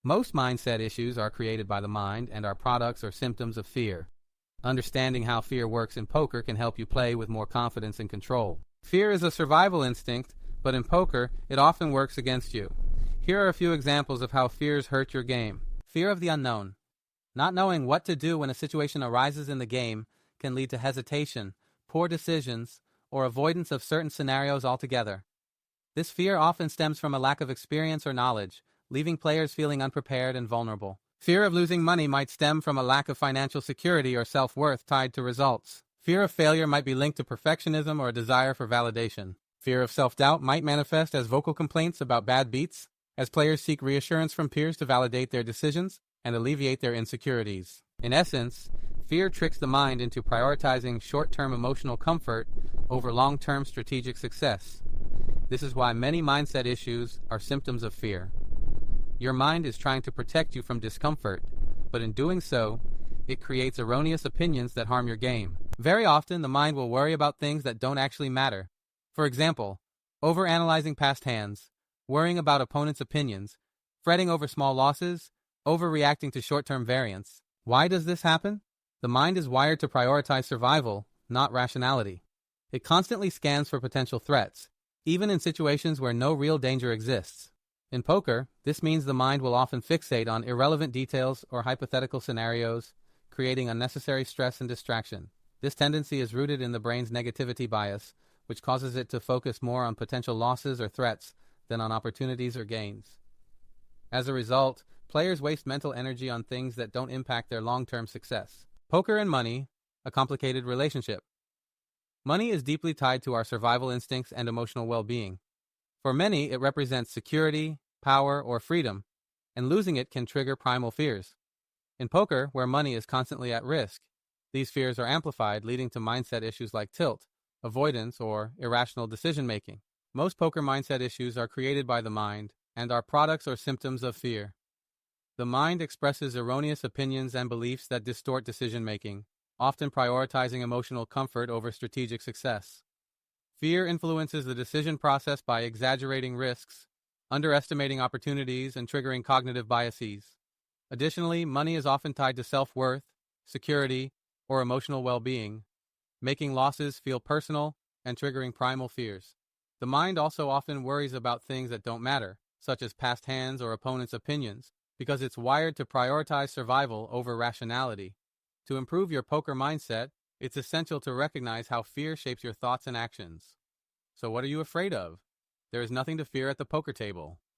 Most mindset issues are created by the mind and are products or symptoms of fear. Understanding how fear works in poker can help you play with more confidence and control. Fear is a survival instinct, but in poker, it often works against you. Here are a few examples of how fears hurt your game. Fear of the unknown. Not knowing what to do when a situation arises in the game can lead to hesitation, poor decisions, or avoidance of certain scenarios altogether. This fear often stems from a lack of experience or knowledge, leaving players feeling unprepared and vulnerable. Fear of losing money might stem from a lack of financial security or self-worth tied to results. Fear of failure might be linked to perfectionism or a desire for validation. Fear of self-doubt might manifest as vocal complaints about bad beats, as players seek reassurance from peers to validate their decisions and alleviate their insecurities. In essence, fear tricks the mind into prioritizing short-term emotional comfort over long-term strategic success. This is why many mindset issues are symptoms of fear. Your mind is trying to protect you from discomfort, but in doing so, it creates erroneous opinions that harm your game. Very often, the mind will worry about things that don't actually matter. For example, overanalyzing past hands, worrying about opponents' opinions, fretting over small losses, overreacting to short-term variance. Why does this happen? The mind is wired to prioritize survival, not rationality. It constantly scans for potential threats, even in situations where no real danger exists. In poker, this means the mind will often fixate on irrelevant details or hypothetical scenarios, creating unnecessary stress and distraction. This tendency is rooted in the brain's negativity bias, which causes it to focus more on potential losses or threats than on opportunities or gains. As a result, players waste mental energy on things that don't impact their long-term success. Poker and money, a complicated relationship. Money is deeply tied to our survival instincts and emotional well-being. For many, it represents security, power, or freedom, and losing it can trigger primal fears. In poker, where money is constantly at risk, these fears are amplified, leading to mindset issues like tilt, avoidance, or irrational decision-making. Most poker mindset issues are created by the mind and are products or symptoms of fear. The mind expresses erroneous opinions and beliefs that distort decision-making, often prioritizing emotional comfort over strategic success. Fear influences the decision process by exaggerating risks, underestimating opportunities, and triggering cognitive biases. Additionally, money is often tied to self-worth, security, or emotional well-being, making losses feel personal and triggering primal fears. The mind also often worries about things that don't matter, such as past hands or opponents' opinions, because it's wired to prioritize survival over rationality. To improve your poker mindset, it's essential to recognize how fear shapes your thoughts and actions. So what are you afraid of? There is nothing to fear at the poker table.